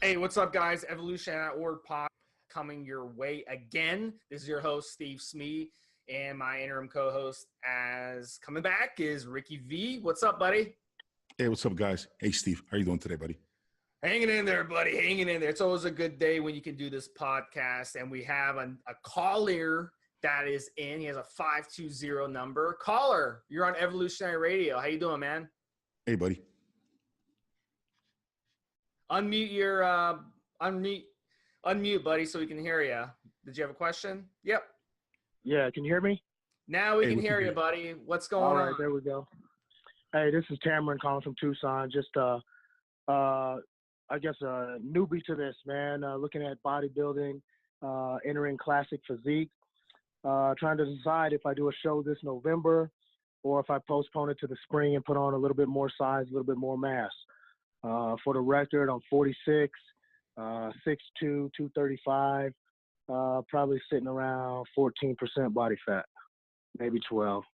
Hey, what's up, guys? Evolutionary Radio Podcast coming your way again. This is your host, Steve Smi, and my interim co-host as coming back is Ricky V. What's up, buddy? Hey, what's up, guys? Hey, Steve. How you doing today, buddy? Hanging in there, buddy. Hanging in there. It's always a good day when you can do this podcast, and we have a caller that is in. He has a 520 number. Caller, you're on Evolutionary Radio. How you doing, man? Hey, buddy. Unmute your unmute, buddy, so we can hear you. Did you have a question? Yep. Yeah, can you hear me? Now we can hear you, buddy. What's going on? All right, there we go. Hey, this is Cameron calling from Tucson. Just I guess a newbie to this, man. Looking at bodybuilding, entering classic physique. Trying to decide if I do a show this November or if I postpone it to the spring and put on a little bit more size, a little bit more mass. For the record, I'm 46, 6'2", 235, probably sitting around 14% body fat, maybe 12.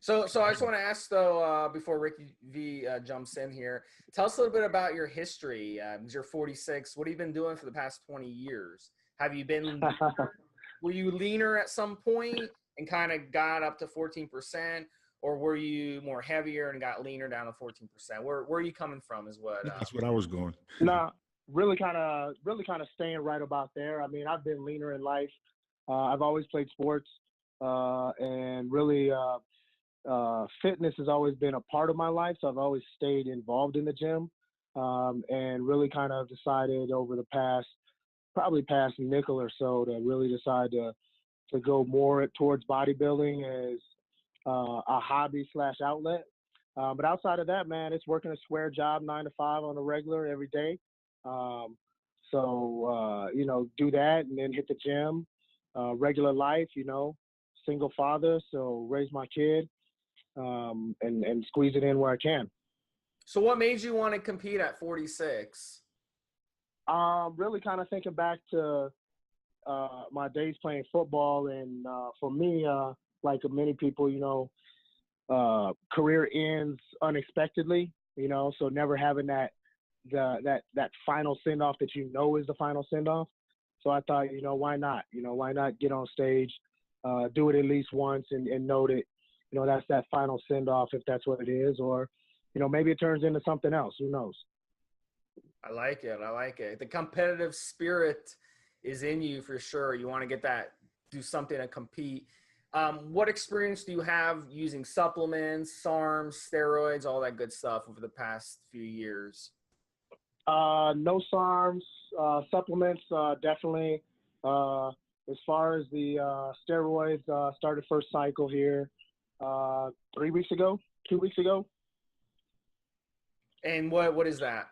So I just want to ask, though, before Ricky V jumps in here, tell us a little bit about your history. You're 46. What have you been doing for the past 20 years? Have you been – were you leaner at some point and kind of got up to 14%? Or were you more heavier and got leaner down to 14%? Where are you coming from is what? That's what I was going. Nah, really kind of staying right about there. I mean, I've been leaner in life. I've always played sports, and really fitness has always been a part of my life. So I've always stayed involved in the gym, and really kind of decided over the past nickel or so to really decide to go more towards bodybuilding as a hobby / outlet. But outside of that, man, it's working a square job 9 to 5 on a regular every day. Do that and then hit the gym, regular life, single father. So raise my kid, and squeeze it in where I can. So what made you want to compete at 46? Really kind of thinking back to my days playing football. And for me, like many people, career ends unexpectedly, so never having that final send-off that is the final send-off. So I thought, why not? Why not get on stage, do it at least once and know that, that's that final send-off if that's what it is. Or, maybe it turns into something else. Who knows? I like it. The competitive spirit is in you for sure. You want to get that, do something to compete. What experience do you have using supplements, SARMs, steroids, all that good stuff over the past few years? No SARMs, supplements, definitely. As far as the steroids, started first cycle here 2 weeks ago. And what is that?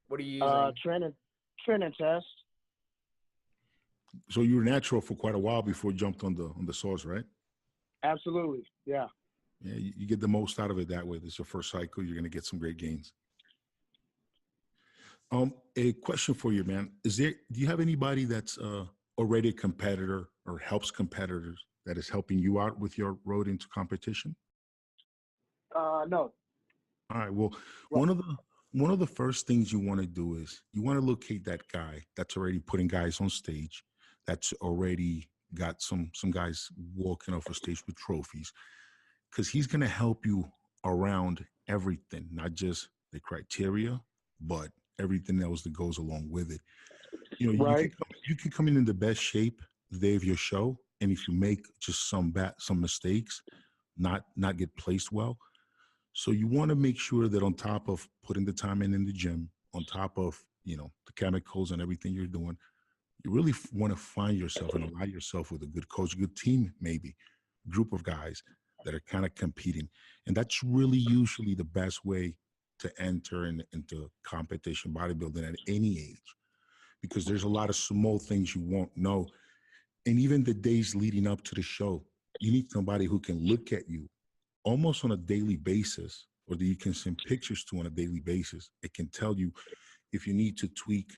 What are you using? Tren and test. So you were natural for quite a while before you jumped on the sauce, right? Absolutely, yeah. Yeah, you get the most out of it that way. This is your first cycle. You're going to get some great gains. A question for you, man. Do you have anybody that's already a competitor or helps competitors that is helping you out with your road into competition? No. All right. Well, one of the first things you want to do is you want to locate that guy that's already putting guys on stage, that's already got some guys walking off a stage with trophies, because he's going to help you around everything, not just the criteria, but everything else that goes along with it. Right. You can come in the best shape the day of your show, and if you make just some mistakes, not get placed well. So you want to make sure that on top of putting the time in the gym, on top of, the chemicals and everything you're doing, you really want to find yourself and align yourself with a good coach, a good team, maybe group of guys that are kind of competing. And that's really usually the best way to enter into competition bodybuilding at any age, because there's a lot of small things you won't know. And even the days leading up to the show, you need somebody who can look at you almost on a daily basis, or that you can send pictures to on a daily basis. It can tell you if you need to tweak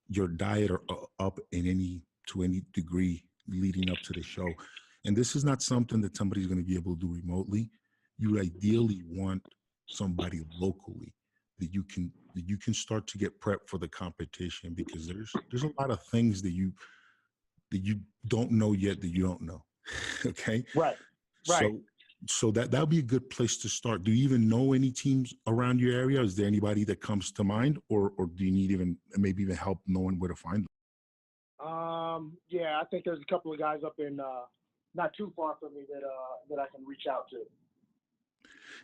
your diet or up to any degree leading up to the show. And this is not something that somebody's going to be able to do remotely. You ideally want somebody locally that you can start to get prepped for the competition, because there's a lot of things that you don't know yet that you don't know. Okay. Right. So that'll be a good place to start. Do you even know any teams around your area? Is there anybody that comes to mind, or do you need maybe even help knowing where to find them? Yeah, I think there's a couple of guys up in not too far from me that I can reach out to.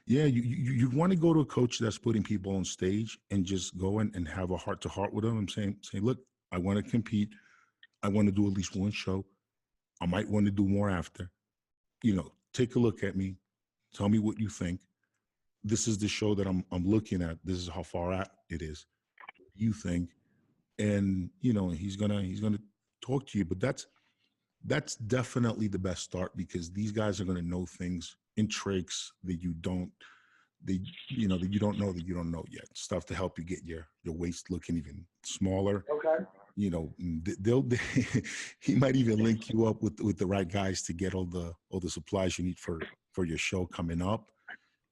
Yeah, you want to go to a coach that's putting people on stage and just go and have a heart to heart with them and saying, look, I want to compete. I want to do at least one show. I might want to do more after. Take a look at me. Tell me what you think. This is the show that I'm looking at. This is how far out it is. What do you think? And he's gonna talk to you. But that's definitely the best start, because these guys are gonna know things in tricks that you don't know yet. Stuff to help you get your waist looking even smaller. Okay. He might even link you up with the right guys to get all the supplies you need for your show coming up.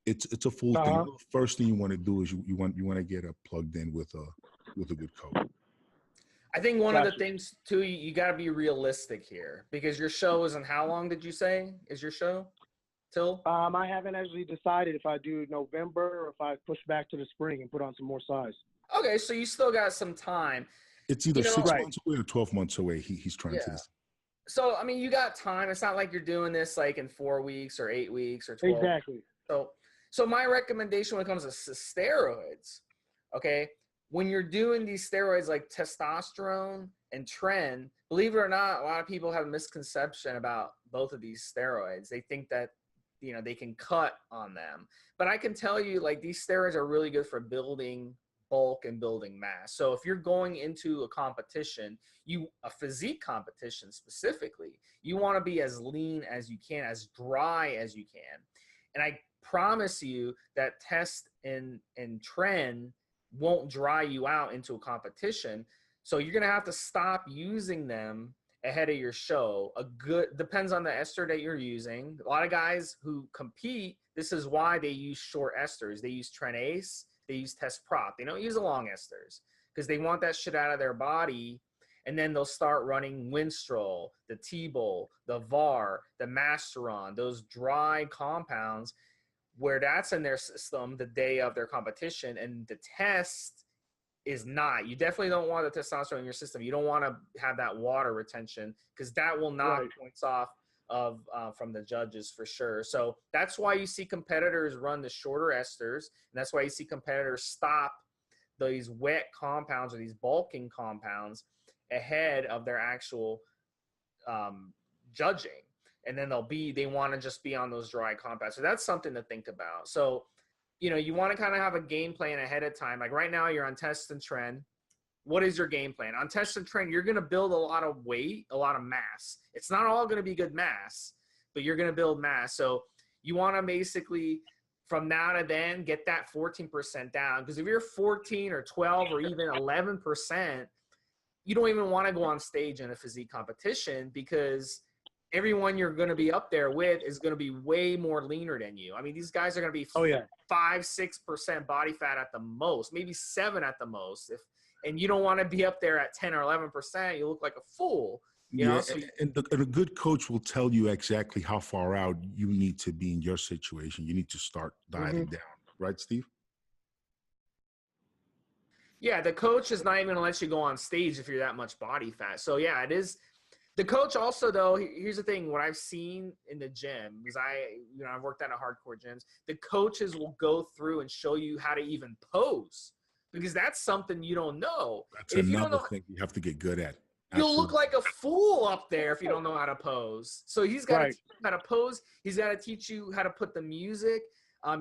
It's a full thing. The first thing you want to do is you want to get plugged in with a good coach. I think one of the things too, you got to be realistic here, because your show is in how long did you say is your show till? I haven't actually decided if I do November or if I push back to the spring and put on some more size. Okay, so you still got some time. It's either 6 months away or 12 months away. He's trying to decide. So, I mean, you got time. It's not like you're doing this like in 4 weeks or 8 weeks or 12. Exactly. So my recommendation when it comes to steroids, okay, when you're doing these steroids like testosterone and tren, believe it or not, a lot of people have a misconception about both of these steroids. They think that, they can cut on them. But I can tell you, like, these steroids are really good for building bulk and building mass. So if you're going into a competition, a physique competition specifically, you want to be as lean as you can, as dry as you can. And I promise you that test and tren won't dry you out into a competition. So you're going to have to stop using them ahead of your show. Depends on the ester that you're using. A lot of guys who compete, this is why they use short esters. They use Tren-Ace. They use test prop. They don't use the long esters because they want that shit out of their body. And then they'll start running Winstrol, the T-Bol, the VAR, the Masteron, those dry compounds where that's in their system the day of their competition. And the test is not. You definitely don't want the testosterone in your system. You don't want to have that water retention, because that will knock points off from the judges for sure. So that's why you see competitors run the shorter esters, and that's why you see competitors stop these wet compounds or these bulking compounds ahead of their actual judging, and then they want to just be on those dry compounds. So that's something to think about. So you want to kind of have a game plan ahead of time. Like right now you're on test and trend. What is your game plan? On test and trend, you're going to build a lot of weight, a lot of mass. It's not all going to be good mass, but you're going to build mass. So you want to basically, from now to then, get that 14% down. Because if you're 14 or 12 or even 11%, you don't even want to go on stage in a physique competition, because everyone you're going to be up there with is going to be way more leaner than you. I mean, these guys are going to be 5-6% body fat at the most, maybe 7 at the most. And you don't want to be up there at 10 or 11%. You look like a fool. You know? And a good coach will tell you exactly how far out you need to be in your situation. You need to start dieting down. Right, Steve? Yeah, the coach is not even going to let you go on stage if you're that much body fat. So, yeah, it is. The coach also, though, here's the thing. What I've seen in the gym, because I've worked at a hardcore gyms, the coaches will go through and show you how to even pose, because that's something you don't know. That's another thing you have to get good at. You'll look like a fool up there if you don't know how to pose. So he's got to teach you how to pose. He's got to teach you how to put the music.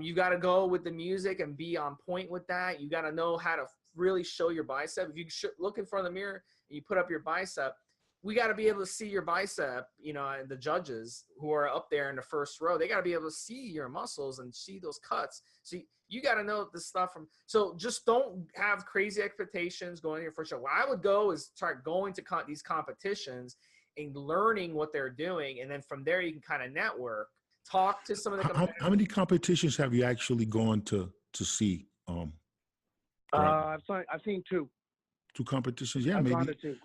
You got to go with the music and be on point with that. You got to know how to really show your bicep. If you look in front of the mirror and you put up your bicep, we got to be able to see your bicep, and the judges who are up there in the first row, they got to be able to see your muscles and see those cuts. So you got to know this stuff so just don't have crazy expectations going to your first show. What I would go is start going to these competitions and learning what they're doing. And then from there, you can kind of network, talk to some of the competitors. How many competitions have you actually gone to see? I've seen two. Two competitions. Yeah, I've maybe. gone to two.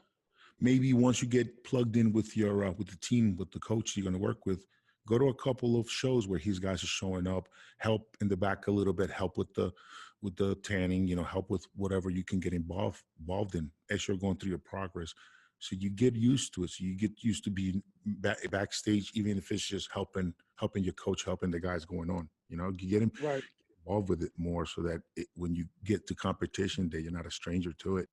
Maybe once you get plugged in with your with the team, with the coach you're going to work with, go to a couple of shows where his guys are showing up, help in the back a little bit, help with the tanning, help with whatever you can get involved in as you're going through your progress. So you get used to it. So you get used to being backstage, even if it's just helping your coach, helping the guys going on. You get him Right. involved with it more, so that when you get to competition day, you're not a stranger to it.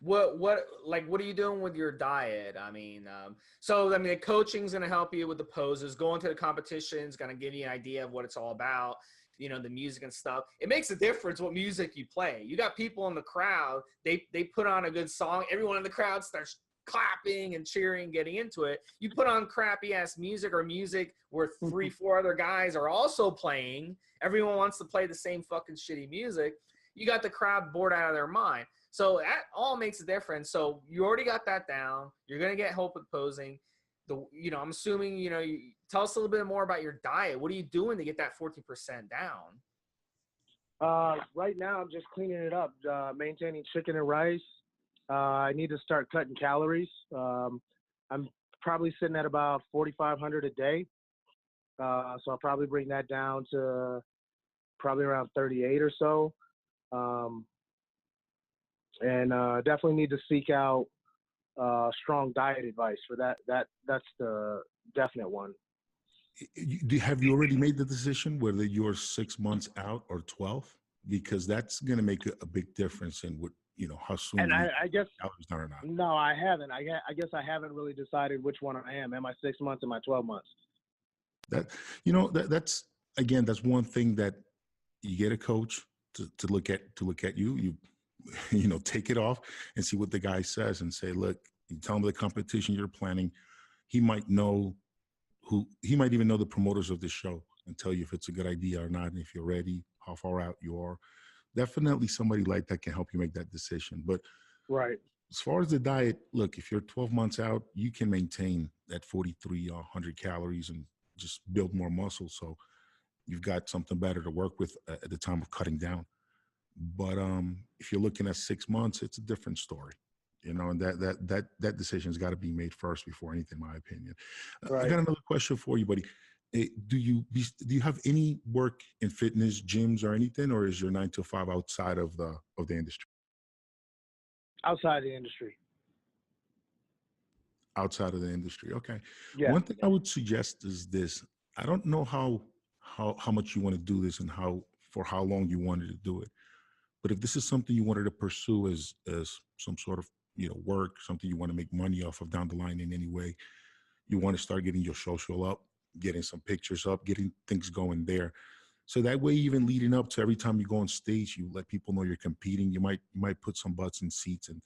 What are you doing with your diet? I mean, the coaching's going to help you with the poses. Going to the competition's going to give you an idea of what it's all about, the music and stuff. It makes a difference what music you play. You got people in the crowd, they put on a good song. Everyone in the crowd starts clapping and cheering, getting into it. You put on crappy ass music, or music where 3-4 other guys are also playing. Everyone wants to play the same fucking shitty music. You got the crowd bored out of their mind. So that all makes a difference. So you already got that down. You're going to get help with posing. I'm assuming, you tell us a little bit more about your diet. What are you doing to get that 14% down? Right now, I'm just cleaning it up, maintaining chicken and rice. I need to start cutting calories. I'm probably sitting at about 4,500 a day. So I'll probably bring that down to probably around 38 or so. And definitely need to seek out strong diet advice for that. That's the definite one. Have you already made the decision whether you're 6 months out or 12? Because that's going to make a big difference in what, how soon. And I guess calories down or not. No, I haven't. I guess I haven't really decided which one I am. Am I 6 months? Am I 12 months? That's one thing that you get a coach to look at you. You take it off and see what the guy says and say, look, you tell him the competition you're planning. He might even know the promoters of the show and tell you if it's a good idea or not, and if you're ready, how far out you are. Definitely somebody like that can help you make that decision. But right. As far as the diet, look, if you're 12 months out, you can maintain that 4,300 calories and just build more muscle. So you've got something better to work with at the time of cutting down. But if you're looking at 6 months, it's a different story, and that decision's got to be made first before anything, in my opinion. Right. I got another question for you, buddy. Do you have any work in fitness, gyms, or anything, or is your 9 to 5 outside of the industry? Outside the industry. Outside of the industry, okay. Yeah. One thing I would suggest is this. I don't know how much you want to do this and for how long you wanted to do it. But if this is something you wanted to pursue as some sort of work, something you want to make money off of down the line in any way, you want to start getting your social up, getting some pictures up, getting things going there. So that way, even leading up to every time you go on stage, you let people know you're competing. You might put some butts in seats, and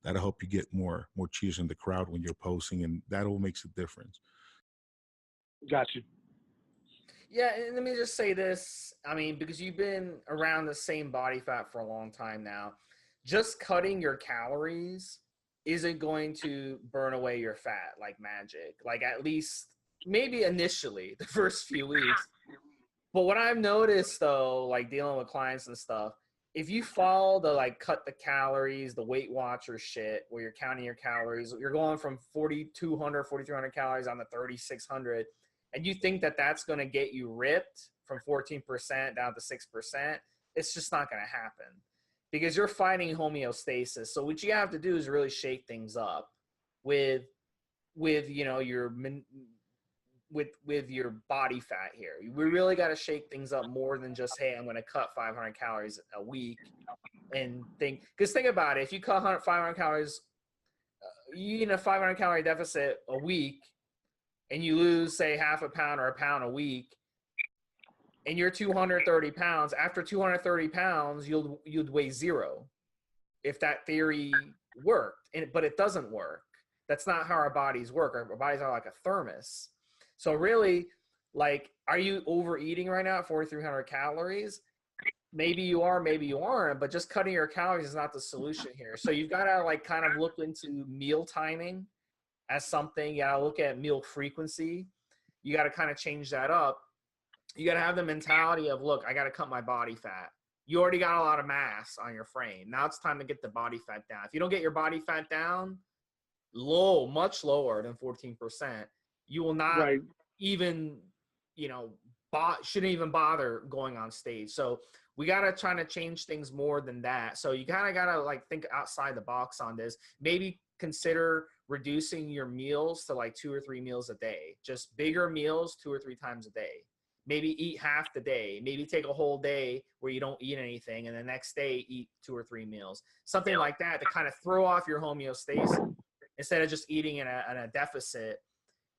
that'll help you get more cheers in the crowd when you're posing, and that all makes a difference. Got you. Yeah, and let me just say this. I mean, because you've been around the same body fat for a long time now, just cutting your calories isn't going to burn away your fat like magic. Like, at least maybe initially, the first few weeks. But what I've noticed, though, like dealing with clients and stuff, if you follow the cut the calories, the Weight Watcher shit, where you're counting your calories, you're going from 4,200, 4,300 calories on the 3,600, and you think that that's going to get you ripped from 14% down to 6%, it's just not going to happen because you're fighting homeostasis. So what you have to do is really shake things up with your body fat here. We really got to shake things up more than just, hey, I'm going to cut 500 calories a week and think about it. If you cut 500 calories, you eat a 500 calorie deficit a week, and you lose, say, half a pound or a pound a week, and you're 230 pounds, after 230 pounds, you'd weigh zero if that theory worked. But it doesn't work. That's not how our bodies work. Our bodies are like a thermos. So really, are you overeating right now at 4,300 calories? Maybe you are, maybe you aren't, but just cutting your calories is not the solution here. So you've got to kind of look into meal timing as something. You got to look at meal frequency. You got to kind of change that up. you got to have the mentality of, look, I got to cut my body fat. You already got a lot of mass on your frame. Now it's time to get the body fat down. If you don't get your body fat down low, much lower than 14%, you will not even, shouldn't even bother going on stage. So we got to try to change things more than that. So you kind of got to like think outside the box on this. Maybe consider reducing your meals to like 2 or 3 meals a day, just bigger meals 2 or 3 times a day. Maybe eat half the day, maybe take a whole day where you don't eat anything, and the next day eat 2 or 3 meals, something like that to kind of throw off your homeostasis instead of just eating in a deficit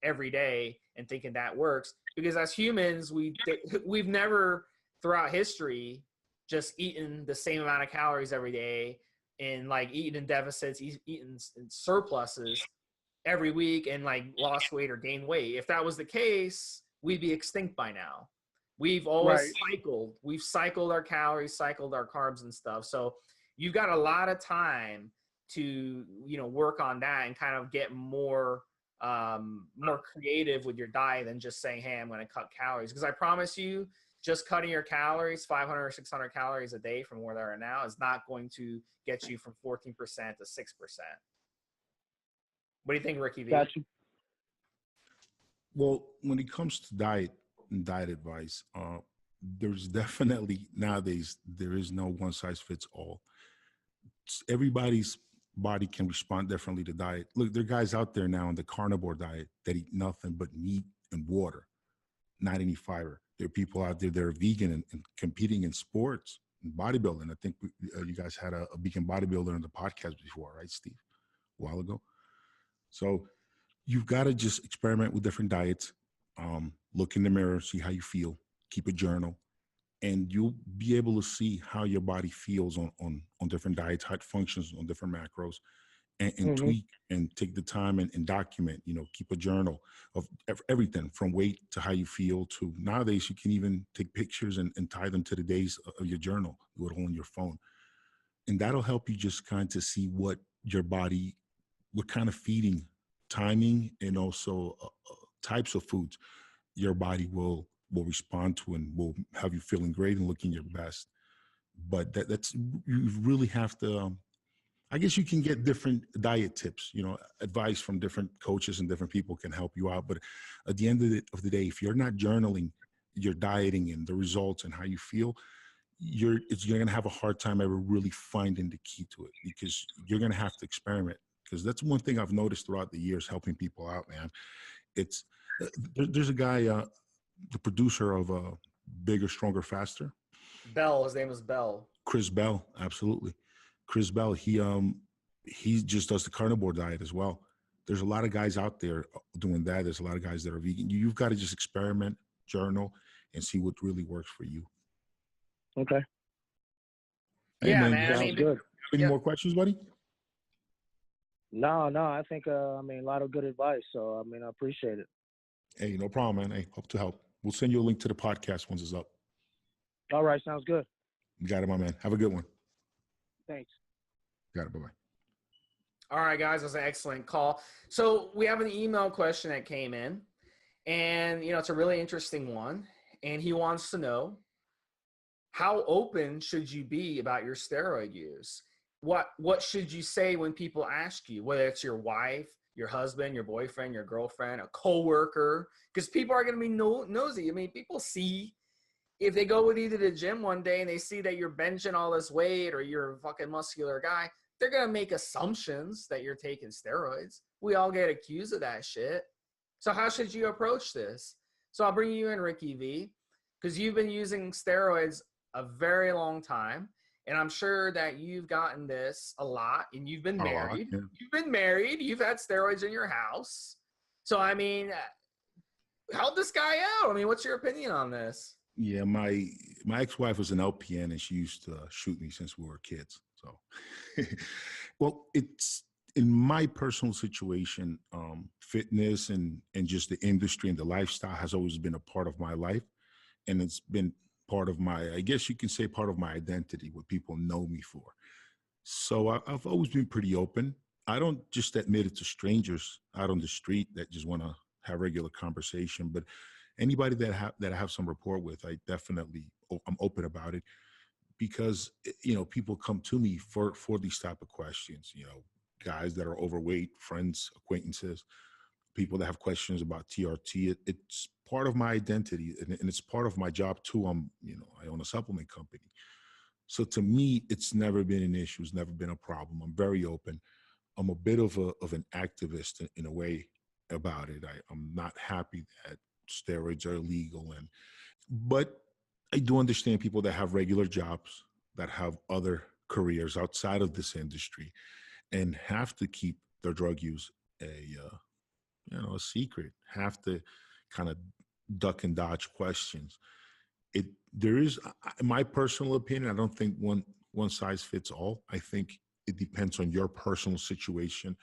every day and thinking that works. Because as humans, we've never throughout history just eaten the same amount of calories every day and like eating in deficits, eating in surpluses every week and like lost weight or gained weight. If that was the case, we'd be extinct by now. We've always cycled. We've cycled our calories, cycled our carbs and stuff. So you've got a lot of time to, work on that and kind of get more creative with your diet than just saying, hey, I'm going to cut calories. Because I promise you, just cutting your calories, 500 or 600 calories a day from where they are now is not going to get you from 14% to 6%. What do you think, Ricky V? Gotcha. Well, when it comes to diet and diet advice, there's definitely nowadays, there is no one size fits all. Everybody's body can respond differently to diet. Look, there are guys out there now on the carnivore diet that eat nothing but meat and water, not any fiber. There are people out there that are vegan and competing in sports and bodybuilding. I think you guys had a vegan bodybuilder on the podcast before, right, Steve? A while ago. So you've got to just experiment with different diets. Look in the mirror, see how you feel, keep a journal, and you'll be able to see how your body feels on different diets, how it functions on different macros, and tweak and take the time and document, keep a journal of everything from weight to how you feel to nowadays you can even take pictures and tie them to the days of your journal, do it all on your phone. And that'll help you just kind of see what your body, what kind of feeding, timing, and also types of foods your body will respond to and will have you feeling great and looking your best. But that's, you really have to, I guess you can get different diet tips, advice from different coaches and different people can help you out. But at the end of the day, if you're not journaling your dieting and the results and how you feel, you're going to have a hard time ever really finding the key to it, because you're going to have to experiment. Because that's one thing I've noticed throughout the years helping people out, man. It's there's a guy, the producer of Bigger, Stronger, Faster. Bell, his name is Bell. Chris Bell, absolutely. Chris Bell, he just does the carnivore diet as well. There's a lot of guys out there doing that. There's a lot of guys that are vegan. You've got to just experiment, journal, and see what really works for you. Okay. Hey, Yeah, man. Sounds good. Any more questions, buddy? No, I think, a lot of good advice. So, I appreciate it. Hey, no problem, man. Hey, hope to help. We'll send you a link to the podcast once it's up. All right. Sounds good. You got it, my man. Have a good one. Thanks. Got it. Bye-bye. All right, guys, that's an excellent call. So we have an email question that came in, and, it's a really interesting one. And he wants to know, how open should you be about your steroid use? What should you say when people ask you, whether it's your wife, your husband, your boyfriend, your girlfriend, a coworker? Because people are going to be nosy. People see, if they go with you to the gym one day and they see that you're benching all this weight or you're a fucking muscular guy, they're going to make assumptions that you're taking steroids. We all get accused of that shit. So how should you approach this? So I'll bring you in, Ricky V, because you've been using steroids a very long time. And I'm sure that you've gotten this a lot, and you've been married. Yeah. You've been married. You've had steroids in your house. So, help this guy out. What's your opinion on this? Yeah, my ex-wife was an LPN, and she used to shoot me since we were kids. So, well, it's in my personal situation, fitness and just the industry and the lifestyle has always been a part of my life, and it's been part of my, I guess you can say, part of my identity, what people know me for. So I've always been pretty open. I don't just admit it to strangers out on the street that just want to have regular conversation, but Anybody that I have some rapport with, I'm open about it, because people come to me for these type of questions. Guys that are overweight, friends, acquaintances, people that have questions about TRT. It's part of my identity, and it's part of my job too. I own a supplement company. So to me, it's never been an issue. It's never been a problem. I'm very open. I'm a bit of an activist in a way about it. I'm not happy that steroids are illegal, but I do understand people that have regular jobs, that have other careers outside of this industry, and have to keep their drug use a secret, have to kind of duck and dodge questions. There is, in my personal opinion, I don't think one size fits all. I think it depends on your personal situation,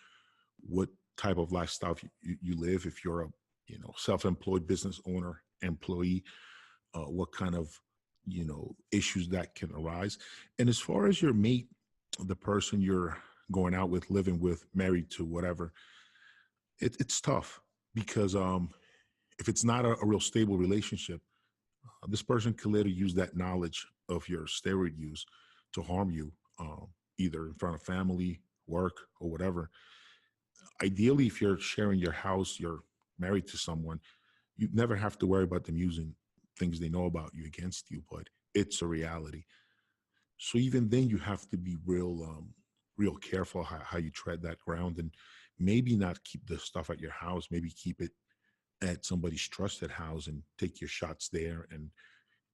what type of lifestyle you live. If you're a self-employed business owner, employee, what kind of issues that can arise. And as far as your mate, the person you're going out with, living with, married to, whatever, it's tough, because if it's not a real stable relationship, this person could later use that knowledge of your steroid use to harm you, either in front of family, work, or whatever. Ideally, if you're sharing your house, you're married to someone, you never have to worry about them using things they know about you against you, but it's a reality. So even then, you have to be real careful how you tread that ground, and maybe not keep the stuff at your house, maybe keep it at somebody's trusted house and take your shots there. And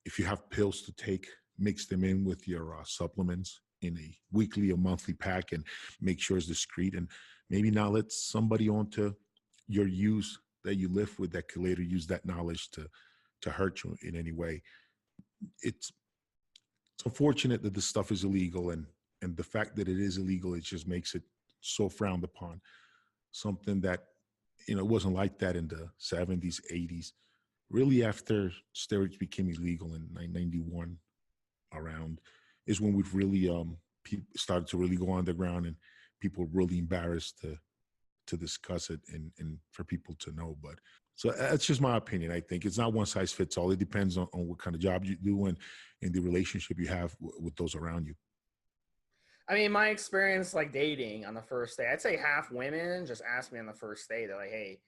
if you have pills to take, mix them in with your supplements in a weekly or monthly pack, and make sure it's discreet, and maybe not let somebody onto your use that you live with that could later use that knowledge to hurt you in any way. It's unfortunate that this stuff is illegal, and the fact that it is illegal, it just makes it so frowned upon. Something that, it wasn't like that in the 70s, 80s. Really, after steroids became illegal in 1991, around, is when we've really started to really go underground, and people were really embarrassed to discuss it and for people to know. But so that's just my opinion. I think it's not one size fits all. It depends on what kind of job you do and the relationship you have with those around you. I mean, my experience, like dating on the first day, I'd say half women just ask me on the first day. They're like, hey,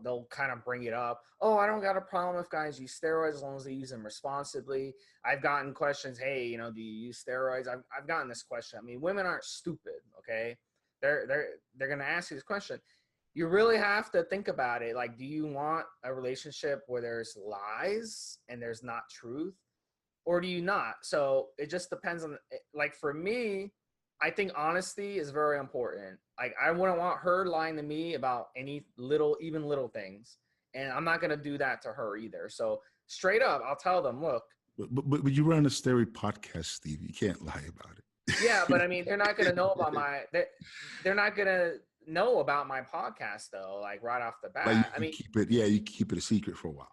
they'll kind of bring it up. Oh, I don't got a problem if guys use steroids as long as they use them responsibly. I've gotten questions, hey, do you use steroids? I've gotten this question. I mean, women aren't stupid, okay? They're going to ask you this question. You really have to think about it. Like, do you want a relationship where there's lies and there's not truth? Or do you not? So it just depends on, like, for me, I think honesty is very important. Like, I wouldn't want her lying to me about any even little things. And I'm not going to do that to her either. So straight up, I'll tell them, look. But you run a steroid podcast, Steve. You can't lie about it. Yeah, but I mean, they're not going to know about they're not going to know about my podcast though, like right off the bat. Like you keep it a secret for a while.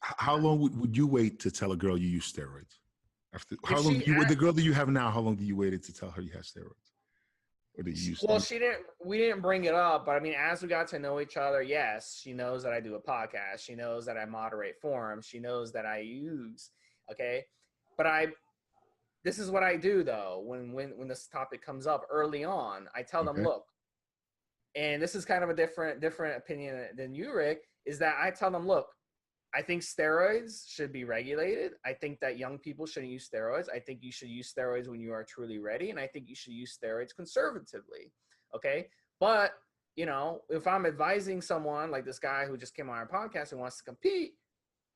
How long would you wait to tell a girl you use steroids? The girl that you have now, how long do you wait to tell her you have steroids? Or do you use steroids? We didn't bring it up, but I mean, as we got to know each other, yes, she knows that I do a podcast. She knows that I moderate forums. She knows that I use, okay? But this is what I do though, when this topic comes up early on, I tell them, look, and this is kind of a different opinion than you, Rick, is that I tell them, look, I think steroids should be regulated. I think that young people shouldn't use steroids. I think you should use steroids when you are truly ready. And I think you should use steroids conservatively. Okay. But, if I'm advising someone like this guy who just came on our podcast and wants to compete,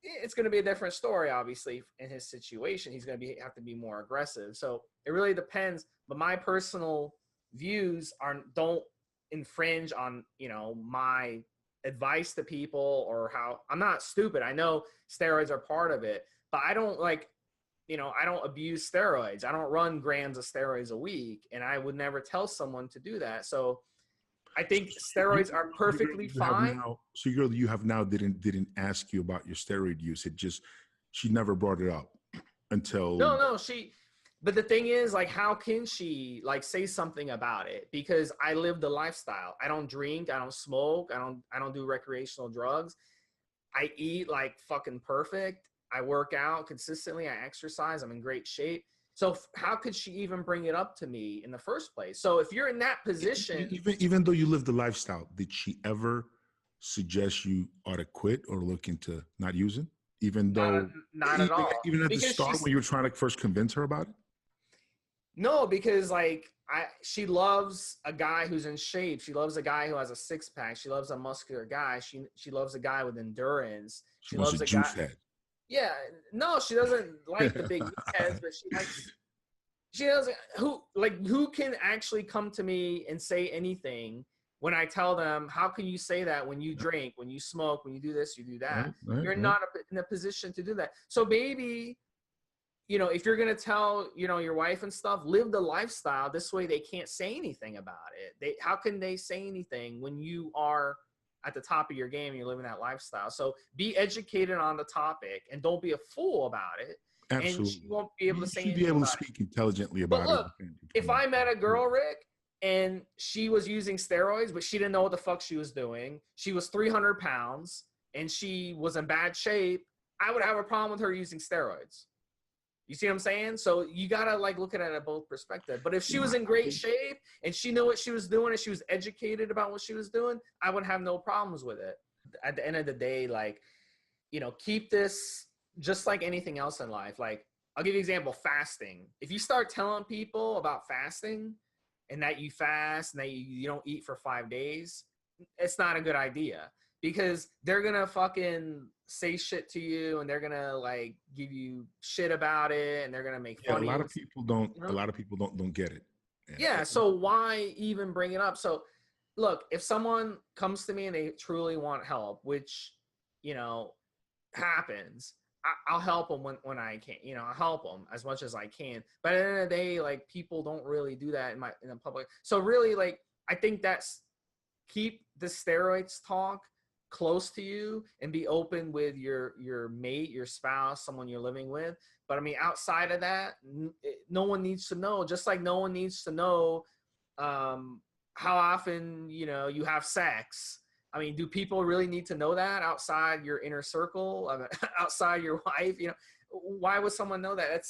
it's going to be a different story, obviously, in his situation. He's going to have to be more aggressive. So it really depends. But my personal views don't infringe on, my advice to people, or how I'm not stupid. I know steroids are part of it, but I don't I don't abuse steroids. I don't run grams of steroids a week, and I would never tell someone to do that. So I think steroids are perfectly fine. So your girl you have now didn't ask you about your steroid use. She never brought it up until. No, but the thing is, like, how can she say something about it? Because I live the lifestyle. I don't drink. I don't smoke. I don't do recreational drugs. I eat like fucking perfect. I work out consistently. I exercise. I'm in great shape. So how could she even bring it up to me in the first place? So if you're in that position, even though you live the lifestyle, did she ever suggest you ought to quit or look into not using? Even though, not at all. Even at the Because start when you were trying to first convince her about it? No, because like she loves a guy who's in shape. She loves a guy who has a six pack. She loves a muscular guy. She loves a guy with endurance. She wants loves a juice head. Yeah, no, she doesn't like the big heads, but she doesn't. Who can actually come to me and say anything when I tell them, how can you say that when you drink, when you smoke, when you do this, you do that? You're not in a position to do that. So maybe, if you're going to tell, your wife and stuff, live the lifestyle. This way they can't say anything about it. How can they say anything when you are at the top of your game and you're living that lifestyle? So be educated on the topic and don't be a fool about it. Absolutely. And she won't be able to say anything. Be able to speak intelligently about it. Look, if I met a girl, Rick, and she was using steroids, but she didn't know what the fuck she was doing, she was 300 pounds and she was in bad shape, I would have a problem with her using steroids. You see what I'm saying? So you gotta look at it at both perspectives. But if she was in great shape and she knew what she was doing and she was educated about what she was doing, I would have no problems with it. At the end of the day, keep this just like anything else in life. Like, I'll give you an example, fasting. If you start telling people about fasting and that you fast and that you don't eat for 5 days, it's not a good idea, because they're going to fucking say shit to you and they're going to give you shit about it and they're going to make fun of you. A lot of people don't get it. Yeah. So why even bring it up? So look, if someone comes to me and they truly want help, which, happens, I'll help them when I can. I'll help them as much as I can. But at the end of the day, people don't really do that in the public. So really, I think that's, keep the steroids talk close to you and be open with your mate, your spouse, someone you're living with. But I mean, outside of that, no one needs to know. Just like no one needs to know how often you have sex. I mean, do people really need to know that outside your inner circle, outside your wife? Why would someone know that?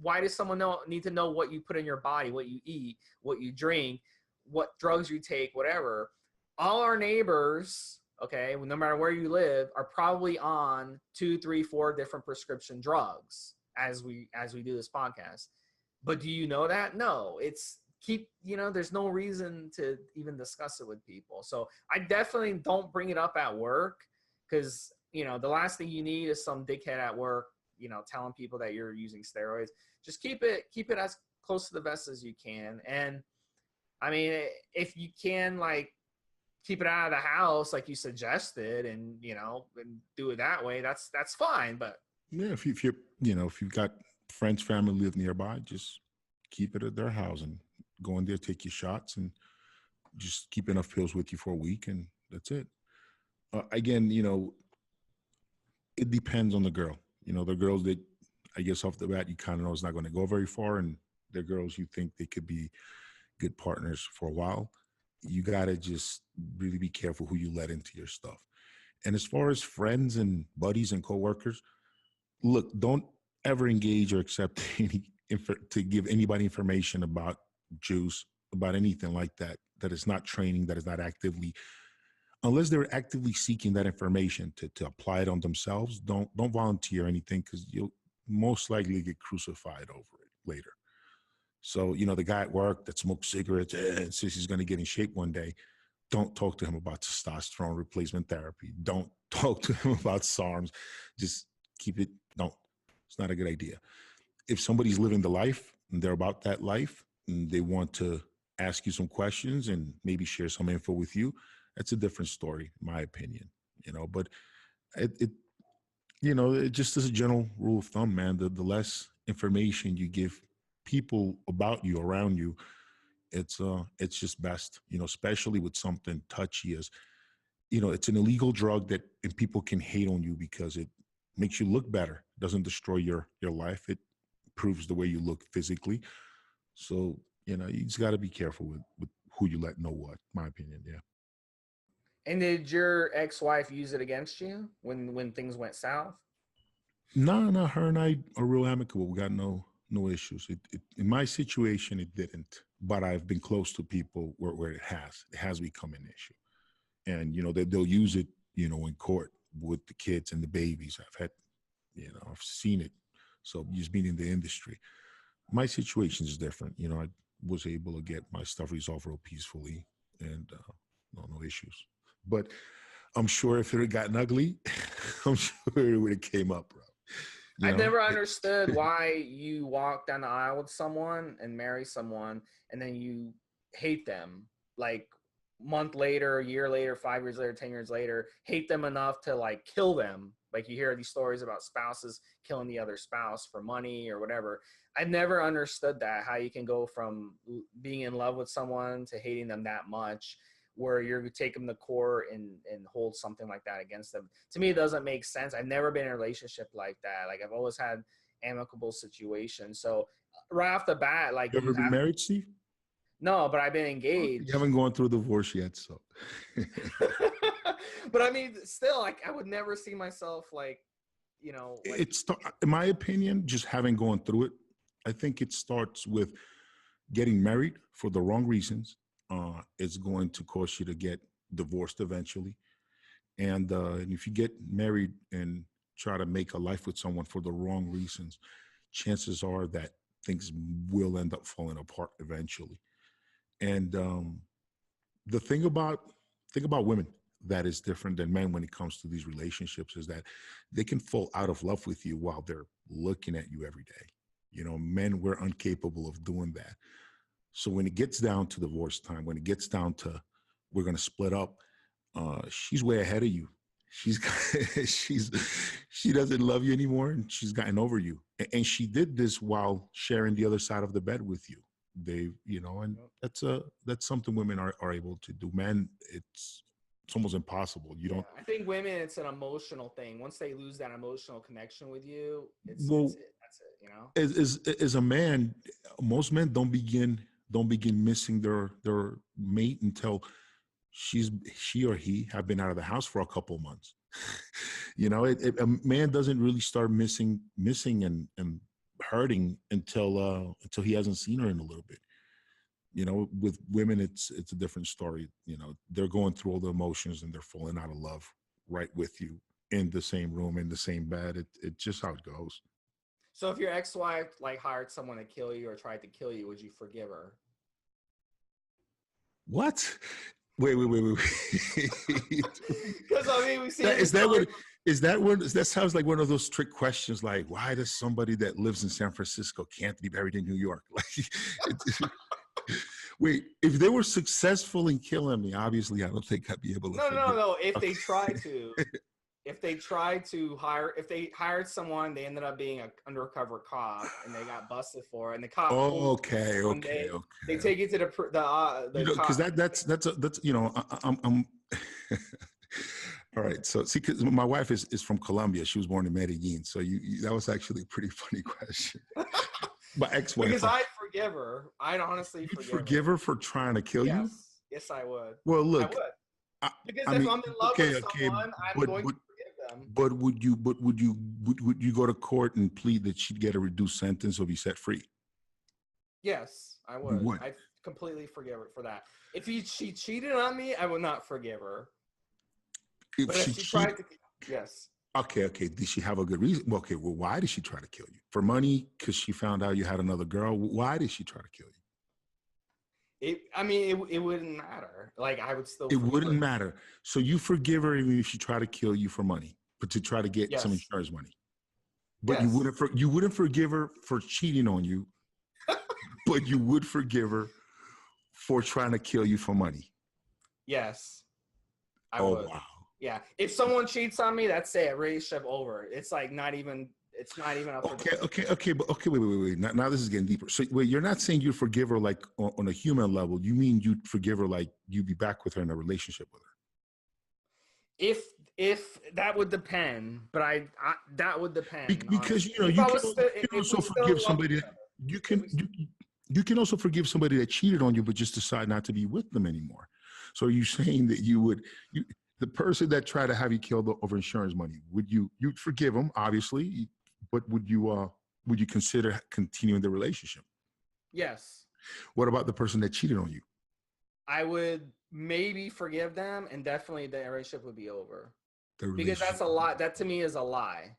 Why does someone need to know what you put in your body, what you eat, what you drink, what drugs you take, whatever? All our neighbors, okay, no matter where you live, are probably on 2, 3, 4 different prescription drugs as we do this podcast. But do you know that? No, there's no reason to even discuss it with people. So I definitely don't bring it up at work, because, the last thing you need is some dickhead at work, telling people that you're using steroids. Just keep it as close to the vest as you can. And I mean, if you can keep it out of the house, like you suggested, and, and do it that way, that's fine. But yeah, if you've got friends, family live nearby, just keep it at their house and go in there, take your shots, and just keep enough pills with you for a week, and that's it. Again, it depends on the girl. The girls that, I guess off the bat, you kind of know it's not going to go very far, and the girls you think they could be good partners for a while. You got to just really be careful who you let into your stuff. And as far as friends and buddies and coworkers, look, don't ever engage or accept to give anybody information about juice, about anything like that is not training, that is not actively, unless they're actively seeking that information to apply it on themselves. Don't volunteer anything, because you'll most likely get crucified over it later. So, the guy at work that smokes cigarettes and says he's going to get in shape one day, don't talk to him about testosterone replacement therapy. Don't talk to him about SARMs. Just keep it. Don't. It's not a good idea. If somebody's living the life and they're about that life and they want to ask you some questions and maybe share some info with you, that's a different story, in my opinion. But it just as a general rule of thumb, man, the less information you give people about you, around you, it's just best, especially with something touchy as, it's an illegal drug and people can hate on you because it makes you look better. It doesn't destroy your life. It improves the way you look physically. So, you just got to be careful with who you let know what, my opinion. Yeah. And did your ex-wife use it against you when things went south? No, her and I are real amicable. We got no issues. In my situation, it didn't, but I've been close to people where it has become an issue. And, they'll use it, in court with the kids and the babies. I've seen it. So just being in the industry, my situation is different. I was able to get my stuff resolved real peacefully and no issues. But I'm sure if it had gotten ugly, I'm sure it would have came up, bro. I've never understood why you walk down the aisle with someone and marry someone and then you hate them. Like month later, a year later, 5 years later, 10 years later, hate them enough to like kill them. Like you hear these stories about spouses killing the other spouse for money or whatever. I've never understood that, how you can go from being in love with someone to hating them that much, where you're going to take them to court and hold something like that against them. To me, it doesn't make sense. I've never been in a relationship like that. Like I've always had amicable situations. So right off the bat, like you ever been married, Steve? No, but I've been engaged. You haven't gone through a divorce yet, so. But I mean, still, like I would never see myself like, It's, in my opinion, just having gone through it, I think it starts with getting married for the wrong reasons. It's going to cause you to get divorced eventually. And if you get married and try to make a life with someone for the wrong reasons, chances are that things will end up falling apart eventually. And the thing about women that is different than men when it comes to these relationships is that they can fall out of love with you while they're looking at you every day. Men, we're incapable of doing that. So when it gets down to divorce time, when it gets down to we're going to split up, she's way ahead of you. She doesn't love you anymore, and she's gotten over you. And she did this while sharing the other side of the bed with you. And that's something women are able to do. Men, it's almost impossible. I think women, it's an emotional thing. Once they lose that emotional connection with you, that's it. As a man, most men don't begin missing their mate until she or he have been out of the house for a couple of months. A man doesn't really start missing and hurting until he hasn't seen her in a little bit. With women, it's a different story. They're going through all the emotions and they're falling out of love right with you in the same room, in the same bed. It's just how it goes. So if your ex-wife like hired someone to kill you or tried to kill you, would you forgive her? What? Wait. Because I mean, we see that sounds like one of those trick questions. Like, why does somebody that lives in San Francisco can't be buried in New York? Like, wait, if they were successful in killing me, obviously I don't think I'd be able to. No. If they tried to. If they hired someone, they ended up being an undercover cop, and they got busted for it, and the cop. Okay. They take it to the because that's I'm. All right, so see, because my wife is from Colombia. She was born in Medellin, so that was actually a pretty funny question. My ex-wife. Because I forgive her. I'd honestly forgive her for trying to kill you. Yes, I would. Well, look. I would. Because if I'm in love with someone, I'm going to forgive them. But would you go to court and plead that she'd get a reduced sentence or be set free? Yes, I would. I'd completely forgive her for that. If she cheated on me, I would not forgive her. But if she tried to, yes. Okay. Did she have a good reason? Well, why did she try to kill you? For money? Because she found out you had another girl? Why did she try to kill you? It wouldn't matter. Like, I would still. It wouldn't matter. So you forgive her even if she tried to kill you for money, but to try to get some insurance money. But you wouldn't forgive her for cheating on you, but you would forgive her for trying to kill you for money. Yes, I would. Wow. Yeah, if someone cheats on me, that's it. Relationship over. It's like not even. It's not even up. Okay. Wait. Now this is getting deeper. So wait, you're not saying you forgive her like on a human level. You mean you'd forgive her like you'd be back with her in a relationship with her? If that would depend, but that would depend because you can also forgive somebody. You can also forgive somebody that cheated on you, but just decide not to be with them anymore. So are you saying that the person that tried to have you killed over insurance money, you'd forgive him, obviously, but would you consider continuing the relationship? Yes. What about the person that cheated on you? I would maybe forgive them, and definitely the relationship would be over. Because that's a lie. That to me is a lie.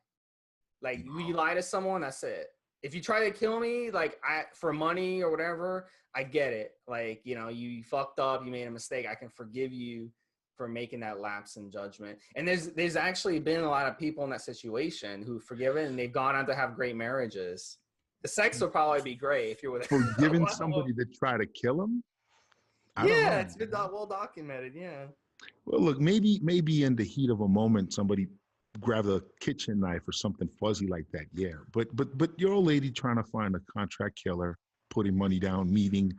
Like, you lie to someone, that's it. If you try to kill me, like, for money or whatever, I get it. Like, you fucked up, you made a mistake. I can forgive you for making that lapse in judgment. And there's actually been a lot of people in that situation who've forgiven, and they've gone on to have great marriages. The sex will probably be great if you're with forgiving somebody that tried to kill him. Yeah, it's been well documented. Yeah. Well, look, maybe in the heat of a moment, somebody grabbed a kitchen knife or something fuzzy like that. Yeah, but your old lady trying to find a contract killer, putting money down, meeting,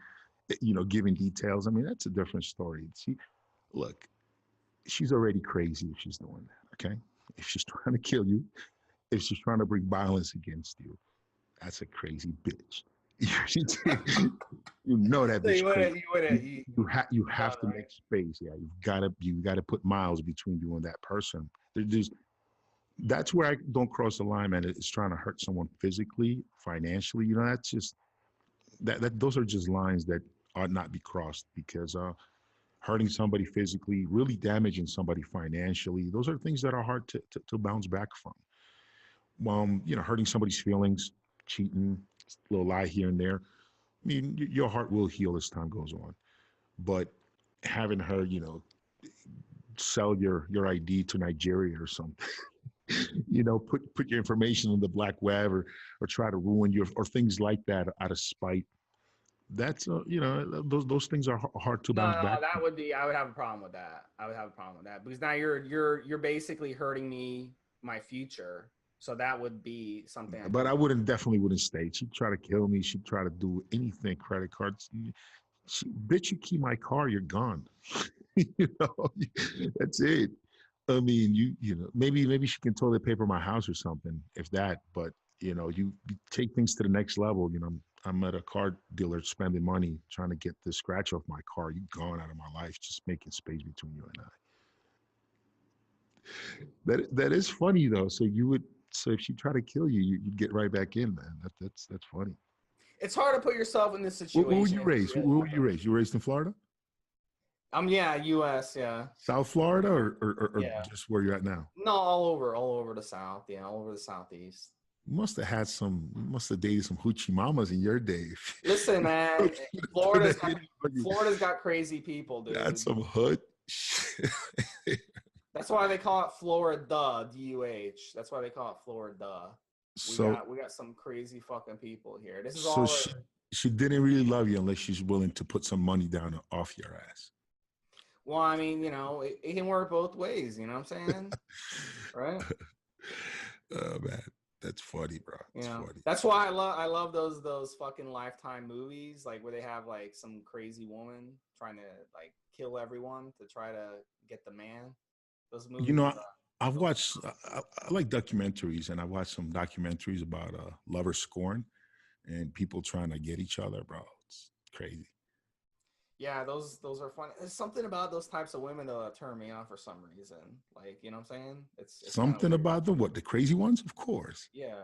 giving details. I mean, that's a different story. Look, she's already crazy if she's doing that. Okay, if she's trying to kill you, if she's trying to bring violence against you, that's a crazy bitch. You know that bitch. So you have to make space. Yeah, you gotta put miles between you and that person. That's where I don't cross the line, man. It's trying to hurt someone physically, financially. That's just those are just lines that ought not be crossed, because hurting somebody physically, really damaging somebody financially, those are things that are hard to bounce back from. Hurting somebody's feelings, cheating, a little lie here and there. I mean, your heart will heal as time goes on. But having her, sell your ID to Nigeria or something, put your information on the black web or try to ruin you or things like that out of spite. That's those things are hard to bounce back. I would have a problem with that. Because now you're basically hurting me, my future. So that would be something. But I definitely wouldn't stay. She'd try to kill me. She'd try to do anything. Credit cards. Bitch, you keep my car, you're gone. That's it. I mean, maybe she can toilet paper my house or something, if that. But you take things to the next level. I'm at a car dealer spending money trying to get the scratch off my car. You're gone out of my life, just making space between you and I. That is funny though. So if she tried to kill you, you'd get right back in, man. That's funny. It's hard to put yourself in this situation. Where were you raised? Where were you raised? You were raised in Florida? Yeah, U.S. Yeah. South Florida, or just where you're at now? No, all over the South. Yeah, all over the Southeast. You must have dated some hoochie mamas in your day. Listen, man, Florida's got crazy people, dude. That's some hood. That's why they call it Florida, D-U-H. That's why they call it Florida. We got some crazy fucking people here. This is all. She didn't really love you unless she's willing to put some money down off your ass. Well, I mean, it can work both ways. You know what I'm saying? Right? Oh man, that's funny, bro. That's funny. That's why I love those fucking Lifetime movies, like where they have like some crazy woman trying to like kill everyone to try to get the man. Those movies. I've watched. I like documentaries, and I watched some documentaries about lover scorn and people trying to get each other, bro. It's crazy. Yeah, those are fun. There's something about those types of women that turn me on for some reason. Like, you know what I'm saying? It's something about them. What, the crazy ones? Of course. Yeah.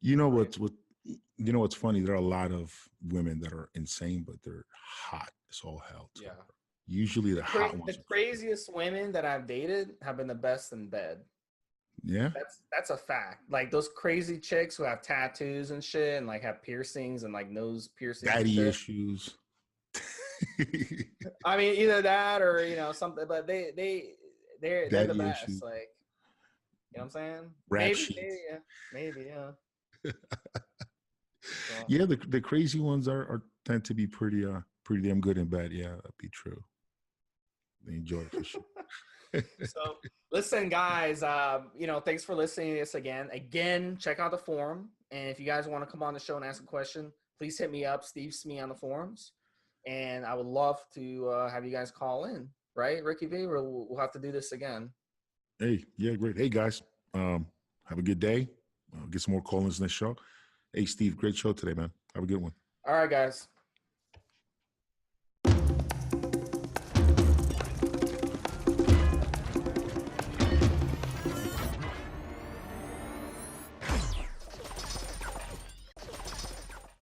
What's funny? There are a lot of women that are insane, but they're hot. It's all hell. Too. Yeah. Usually the hot ones. The craziest women that I've dated have been the best in bed. Yeah. That's a fact. Like those crazy chicks who have tattoos and shit and like have piercings and like nose piercings. Daddy issues. I mean, either that or something, but they're the best. Issues. Like, you know what I'm saying? Maybe. So. Yeah, the crazy ones are tend to be pretty damn good in bed. Yeah, that'd be true. They enjoy it for sure. So listen, guys, thanks for listening to this again. Again, check out the forum. And if you guys want to come on the show and ask a question, please hit me up, Steve Smi on the forums. And I would love to have you guys call in, right, Ricky V? We'll have to do this again. Hey, yeah, great. Hey, guys, have a good day. Get some more call-ins in this show. Hey, Steve, great show today, man. Have a good one. All right, guys.